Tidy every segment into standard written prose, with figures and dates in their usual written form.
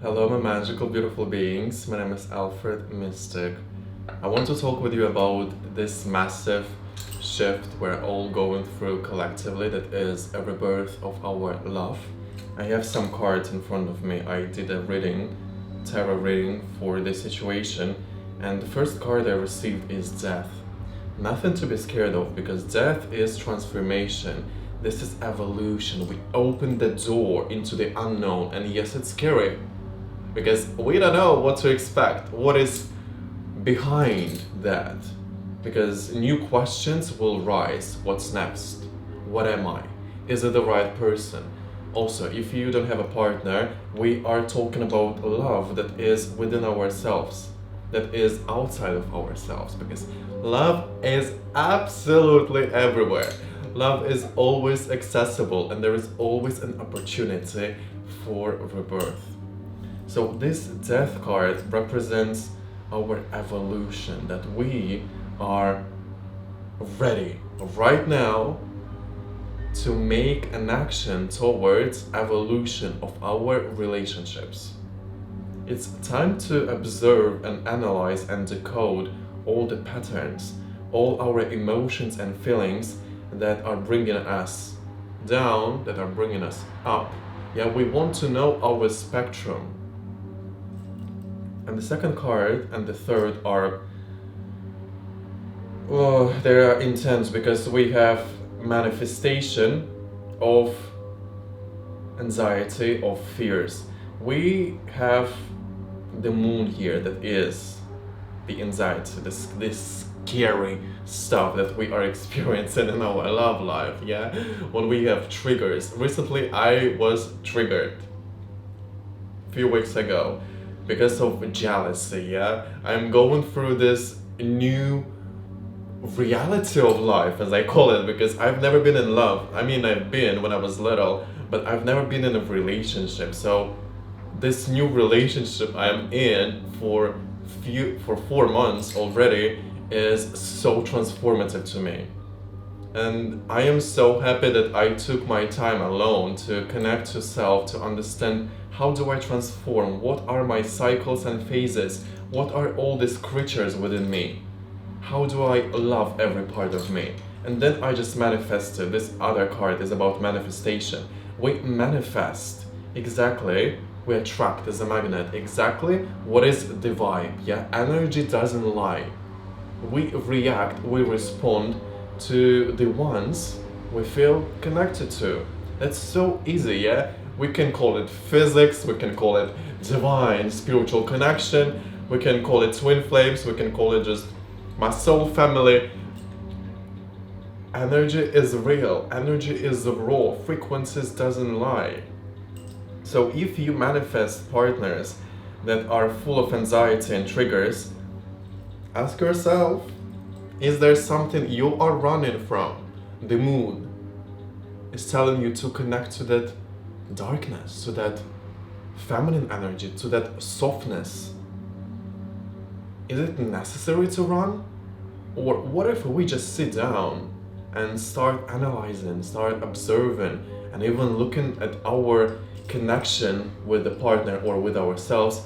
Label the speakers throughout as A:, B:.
A: Hello, my magical, beautiful beings. My name is Alfred Mystic. I want to talk with you about this massive shift we're all going through collectively that is a rebirth of our love. I have some cards in front of me. I did a tarot reading for this situation, and the first card I received is death. Nothing to be scared of because death is transformation. This is evolution. We open the door into the unknown, and yes, it's scary because we don't know what to expect, what is behind that. Because new questions will rise. What's next? What am I? Is it the right person? Also, if you don't have a partner, we are talking about love that is within ourselves, that is outside of ourselves, because love is absolutely everywhere. Love is always accessible, and there is always an opportunity for rebirth. So this death card represents our evolution, that we are ready right now to make an action towards evolution of our relationships. It's time to observe and analyze and decode all the patterns, all our emotions and feelings that are bringing us down, that are bringing us up. Yeah, we want to know our spectrum. And the second card and the third are, well, they are intense because we have manifestation of anxiety, of fears. We have the moon here that is the anxiety, this scary stuff that we are experiencing in our love life, yeah? When we have triggers. Recently I was triggered a few weeks ago because of jealousy, yeah? I'm going through this new reality of life, as I call it, because I've never been in love. I mean, I've been when I was little, but I've never been in a relationship. So this new relationship I'm in for 4 months already is so transformative to me. And I am so happy that I took my time alone to connect to self, to understand how do I transform, what are my cycles and phases, what are all these creatures within me, how do I love every part of me. And then I just manifested. This other card is about manifestation. We manifest exactly, we attract as a magnet exactly what is the vibe, yeah? Energy doesn't lie. We react, we respond to the ones we feel connected to. That's so easy, yeah? We can call it physics, we can call it divine spiritual connection, we can call it twin flames, we can call it just my soul family. Energy is real, energy is raw, frequencies doesn't lie. So if you manifest partners that are full of anxiety and triggers, ask yourself, is there something you are running from? The moon is telling you to connect to that darkness, to that feminine energy, to that softness. Is it necessary to run? Or what if we just sit down and start analyzing, start observing, and even looking at our connection with the partner or with ourselves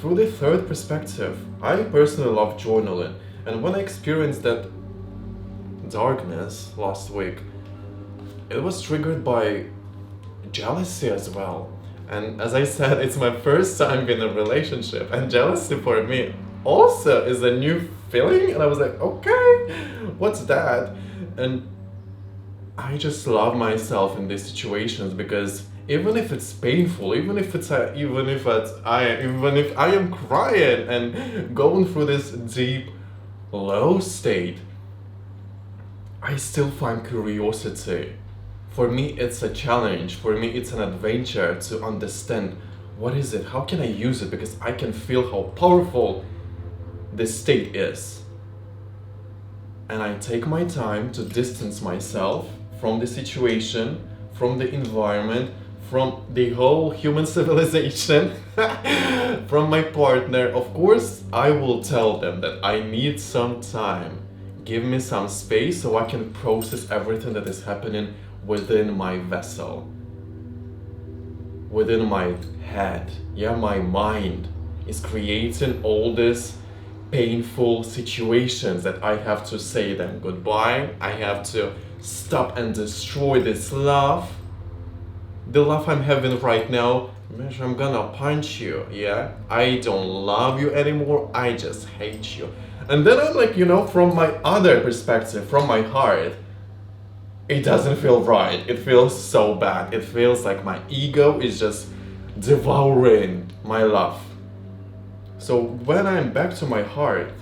A: through the third perspective? I personally love journaling, and when I experienced that darkness last week, it was triggered by jealousy as well. And as I said, it's my first time in a relationship, and jealousy for me also is a new feeling. And I was like, okay, what's that? And I just love myself in these situations because even if it's painful, even if I am crying and going through this deep low state, I still find curiosity. For me, it's a challenge. For me, it's an adventure to understand what is it, how can I use it, because I can feel how powerful this state is. And I take my time to distance myself from the situation, from the environment, from the whole human civilization, from my partner. Of course, I will tell them that I need some time. Give me some space so I can process everything that is happening within my vessel. within my head, yeah, my mind is creating all these painful situations that I have to say them goodbye. I have to stop and destroy this love. The love I'm having right now, I'm gonna punch you, yeah? I don't love you anymore, I just hate you. And then I'm like, from my other perspective, from my heart, it doesn't feel right. It feels so bad. It feels like my ego is just devouring my love. So when I'm back to my heart,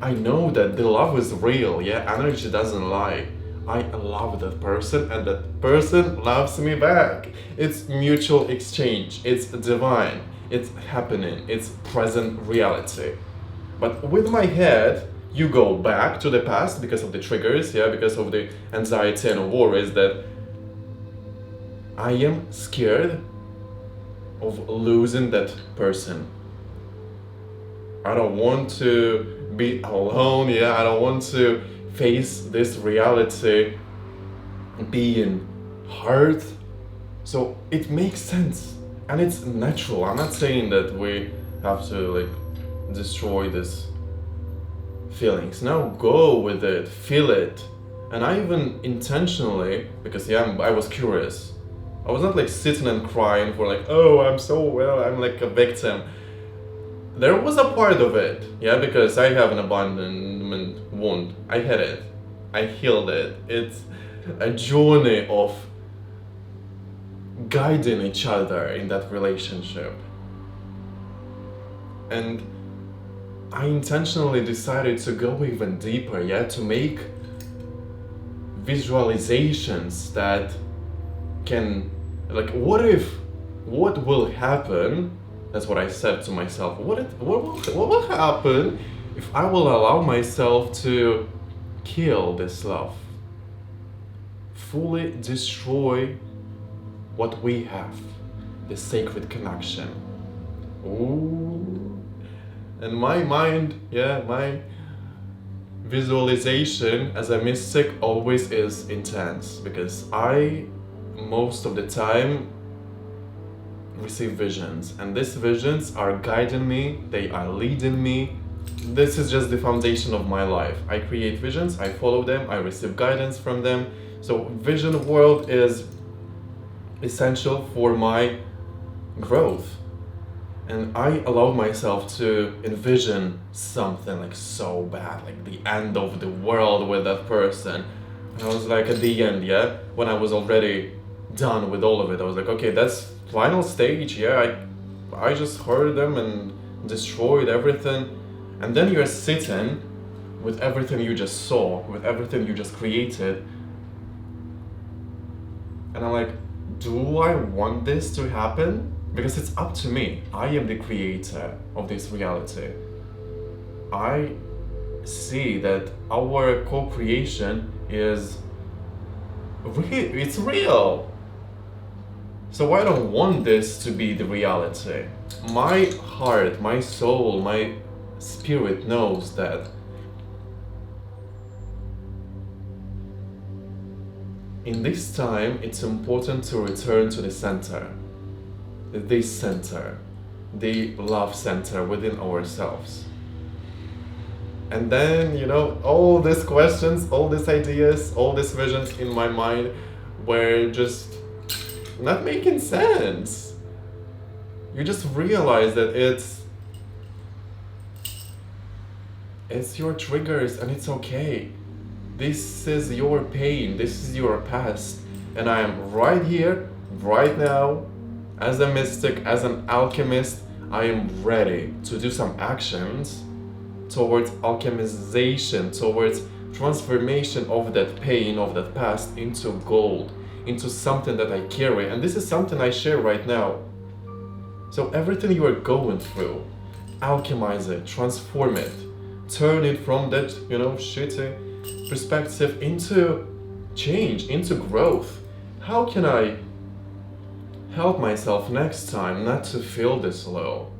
A: I know that the love is real, yeah? Energy doesn't lie. I love that person and that person loves me back. It's mutual exchange. It's divine. It's happening. It's present reality. But with my head, you go back to the past because of the triggers, yeah, because of the anxiety and worries that I am scared of losing that person. I don't want to be alone, yeah, I don't want to face this reality being hurt. So it makes sense and it's natural. I'm not saying that we have to destroy this feelings. Now go with it, feel it. And I even intentionally, because I was curious. I was not sitting and crying for oh, I'm so well, I'm like a victim. There was a part of it, yeah, because I have an abandonment wound. I had it. I healed it. It's a journey of guiding each other in that relationship. And I intentionally decided to go even deeper, yeah, to make visualizations that can, what will happen. That's what I said to myself. What will happen if I will allow myself to kill this love? Fully destroy what we have, the sacred connection. Ooh. And my mind, my visualization as a mystic always is intense because I, most of the time, receive visions, and these visions are guiding me, they are leading me. This is just the foundation of my life. I create visions, I follow them, I receive guidance from them. So vision world is essential for my growth. And I allowed myself to envision something so bad, the end of the world with that person. And I was at the end, yeah, when I was already done with all of it, I was okay, that's final stage, yeah, I just hurt them and destroyed everything. And then you're sitting with everything you just saw, with everything you just created. And I'm do I want this to happen? Because it's up to me. I am the creator of this reality. I see that our co-creation is real. It's real. So I don't want this to be the reality. My heart, my soul, my spirit knows that. In this time, it's important to return to the center. This center, the love center within ourselves. And then, all these questions, all these ideas, all these visions in my mind were just not making sense. You just realize that it's your triggers and it's okay. This is your pain, this is your past, and I am right here, right now. As a mystic, as an alchemist, I am ready to do some actions towards alchemization, towards transformation of that pain, of that past into gold, into something that I carry. And this is something I share right now. So everything you are going through, alchemize it, transform it, turn it from that, shitty perspective into change, into growth. How can I help myself next time not to feel this low?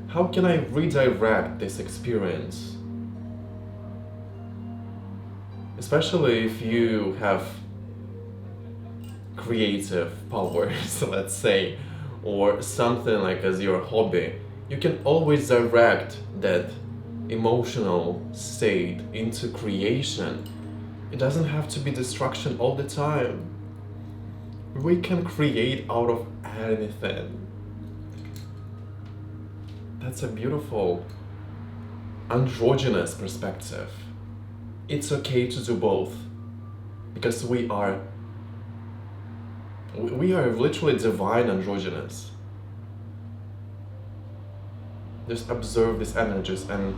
A: How can I redirect this experience? Especially if you have creative powers, let's say, or something like as your hobby, you can always direct that emotional state into creation. It doesn't have to be destruction all the time. We can create out of anything. That's a beautiful androgynous perspective. It's okay to do both, because we are literally divine androgynous. Just observe these energies and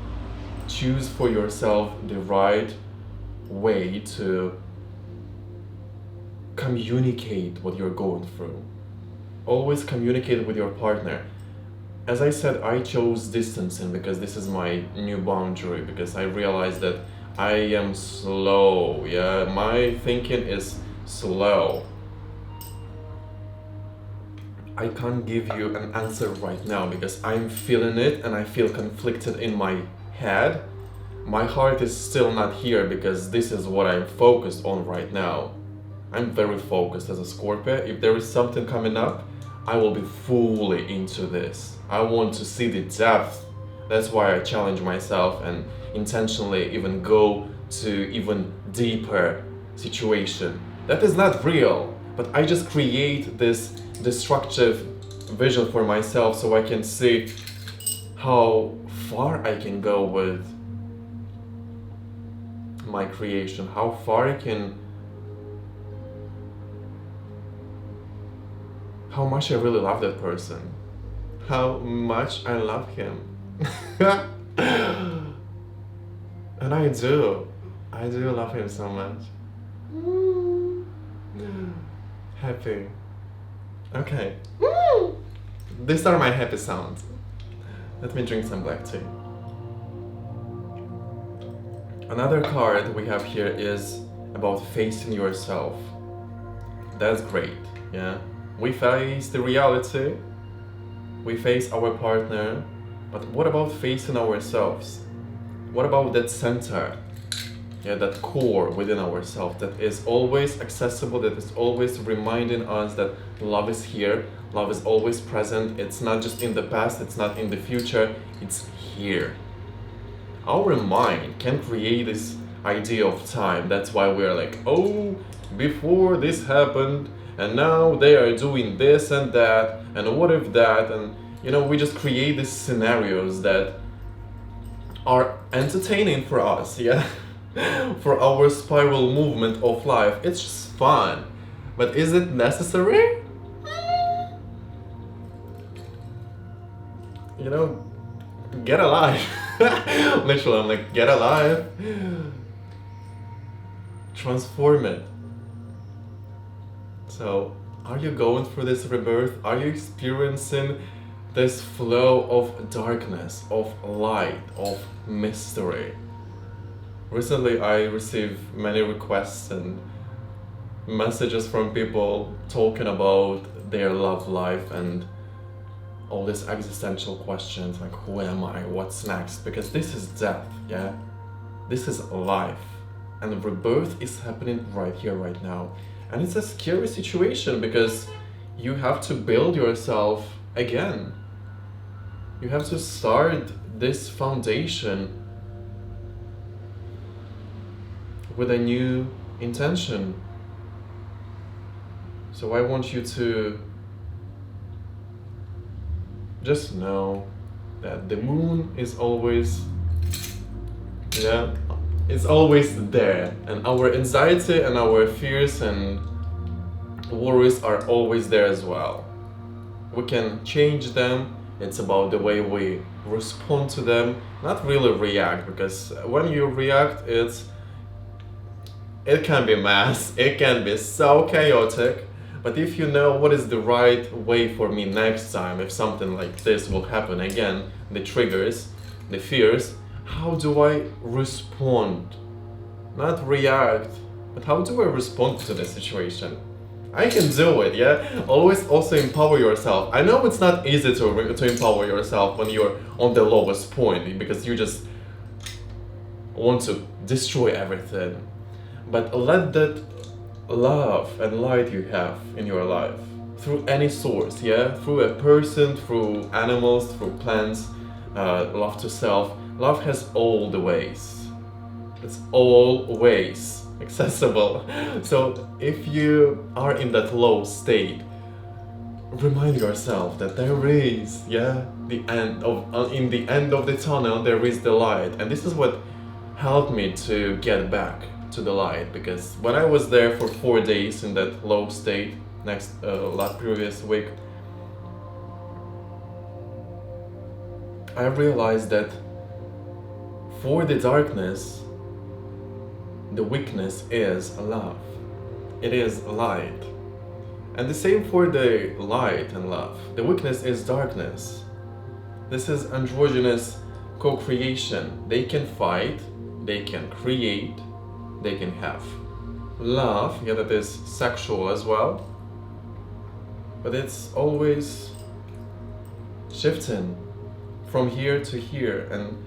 A: choose for yourself the right way to communicate what you're going through. Always communicate with your partner. As I said, I chose distancing because this is my new boundary, because I realized that I am slow, yeah, my thinking is slow. I can't give you an answer right now because I'm feeling it and I feel conflicted in my head. My heart is still not here because this is what I'm focused on right now. I'm very focused as a Scorpio. If there is something coming up, I will be fully into this. I want to see the depth. That's why I challenge myself and intentionally even go to even deeper situation. That is not real, but I just create this destructive vision for myself so I can see how far I can go with my creation, how far I can, how much I really love that person, how much I love him. And I do love him so much. Happy. Okay. These are my happy sounds. Let me drink some black tea. Another card we have here is about facing yourself. That's great, yeah. We face the reality, we face our partner, but what about facing ourselves? What about that center? Yeah, that core within ourselves that is always accessible, that is always reminding us that love is here, love is always present. It's not just in the past, it's not in the future, it's here. Our mind can create this idea of time. That's why we're like, oh, before this happened, and now they are doing this and that, and what if that, and we just create these scenarios that are entertaining for us, yeah. For our spiral movement of life. It's just fun. But is it necessary? Get alive. Literally, I'm like, get alive. Transform it. So, are you going through this rebirth? Are you experiencing this flow of darkness, of light, of mystery? Recently, I received many requests and messages from people talking about their love life and all these existential questions like, who am I? What's next? Because this is death, yeah? This is life. And rebirth is happening right here, right now. And it's a scary situation because you have to build yourself again. You have to start this foundation with a new intention. So I want you to just know that the moon is always, it's always there, and our anxiety and our fears and worries are always there as well. We can change them. It's about the way we respond to them, not really react, because when you react, it can be mass, it can be so chaotic. But if you know what is the right way for me next time, if something like this will happen again, the triggers, the fears, how do I respond? Not react, but how do I respond to the situation? I can do it, yeah? Always also empower yourself. I know it's not easy to empower yourself when you're on the lowest point, because you just want to destroy everything. But let love and light you have in your life through any source, yeah, through a person, through animals, through plants, love to self. Love has all the ways. It's always accessible. So if you are in that low state, remind yourself that there is, yeah, the end of in the end of the tunnel there is the light, and this is what helped me to get back to the light, because when I was there for 4 days in that low state last previous week, I realized that for the darkness, the weakness is love. It is light. And the same for the light and love. The weakness is darkness. This is androgynous co-creation. They can fight, they can create, they can have. Love, yeah, that is sexual as well. But it's always shifting from here to here. And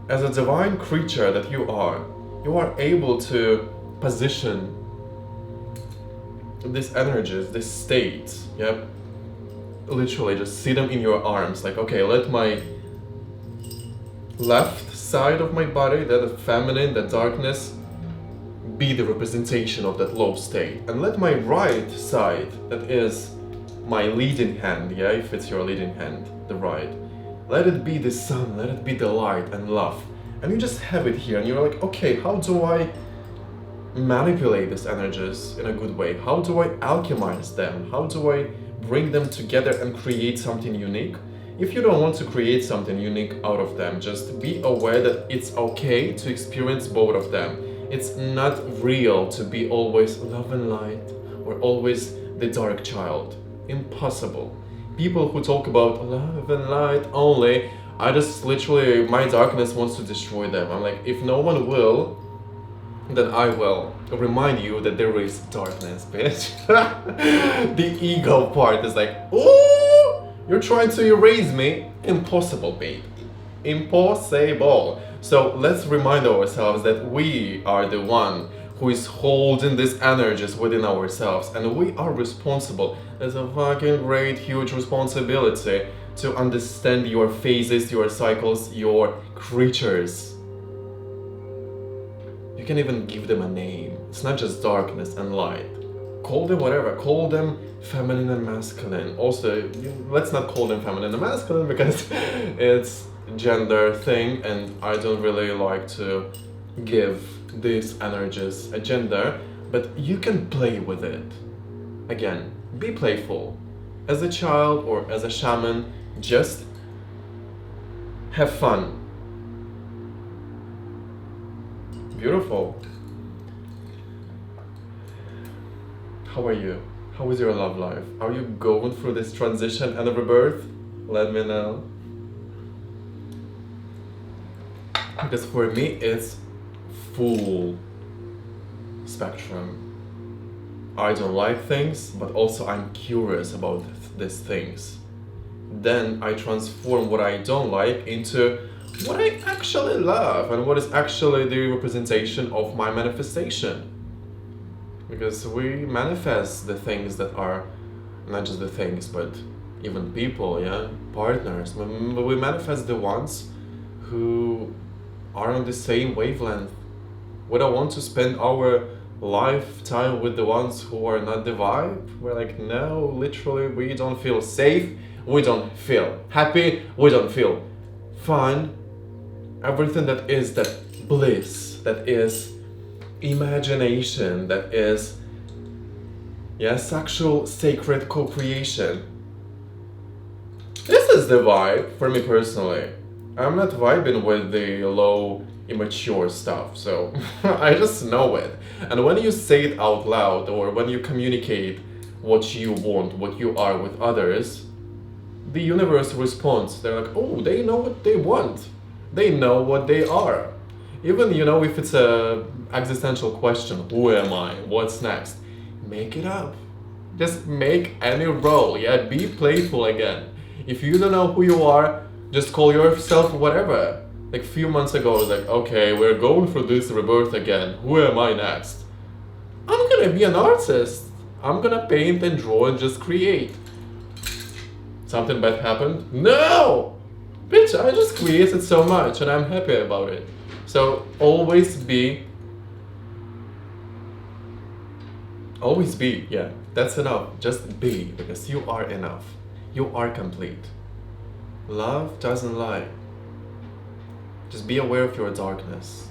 A: as a divine creature that you are able to position these energies, these states, yeah, literally just see them in your arms, like, okay, let my left side of my body, that feminine, that darkness, be the representation of that low state, and let my right side, that is my leading hand, yeah, if it's your leading hand, the right, let it be the sun, let it be the light and love. And you just have it here, and you're like, okay, how do I manipulate these energies in a good way? How do I alchemize them? How do I bring them together and create something unique? If you don't want to create something unique out of them, just be aware that it's okay to experience both of them. It's not real to be always love and light or always the dark child. Impossible. People who talk about love and light only, I just literally, my darkness wants to destroy them. I'm like, if no one will, then I will remind you that there is darkness, bitch. The ego part is like, ooh, you're trying to erase me? Impossible, babe. Impossible. So let's remind ourselves that we are the one who is holding these energies within ourselves, and we are responsible. There's a fucking great, huge responsibility to understand your phases, your cycles, your creatures. You can even give them a name. It's not just darkness and light. Call them whatever. Call them feminine and masculine. Also, let's not call them feminine and masculine because it's a gender thing, and I don't really like to give these energies a gender, but you can play with it. Again, be playful. As a child or as a shaman, just have fun. Beautiful. How are you? How is your love life? Are you going through this transition and rebirth? Let me know. Because for me, it's full spectrum. I don't like things, but also I'm curious about these things. Then I transform what I don't like into what I actually love and what is actually the representation of my manifestation. Because we manifest the things that are not just the things, but even people, yeah, partners. We manifest the ones who are on the same wavelength. We don't want to spend our lifetime with the ones who are not the vibe. We're like, no, literally, we don't feel safe, we don't feel happy, we don't feel fun. Everything that is that bliss, that is imagination, that is, yeah, sexual sacred co-creation. This is the vibe for me personally. I'm not vibing with the low, immature stuff, so I just know it. And when you say it out loud, or when you communicate what you want, what you are with others, the universe responds. They're like, oh, they know what they want. They know what they are. Even, you know, if it's a existential question, who am I? What's next? Make it up. Just make any role, yeah? Be playful again. If you don't know who you are, just call yourself whatever. Like a few months ago, I was like, okay, we're going through this rebirth again. Who am I next? I'm gonna be an artist. I'm gonna paint and draw and just create. Something bad happened? No! Bitch, I just created so much and I'm happy about it. So always be, yeah, that's enough. Just be, because you are enough. You are complete. Love doesn't lie. Just be aware of your darkness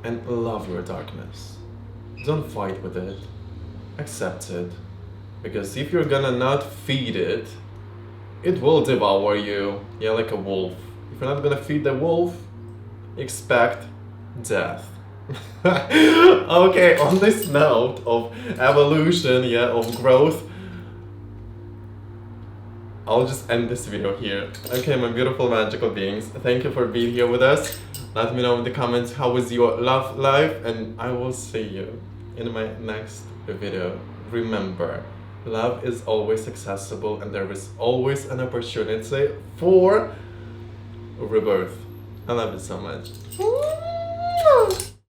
A: and love your darkness. Don't fight with it. Accept it. Because if you're gonna not feed it, it will devour you. Yeah, like a wolf. If you're not gonna feed the wolf, expect death. Okay, on this note of evolution, yeah, of growth, I'll just end this video here. Okay, my beautiful magical beings, thank you for being here with us. Let me know in the comments how was your love life, and I will see you in my next video. Remember, love is always accessible and there is always an opportunity for rebirth. I love you so much.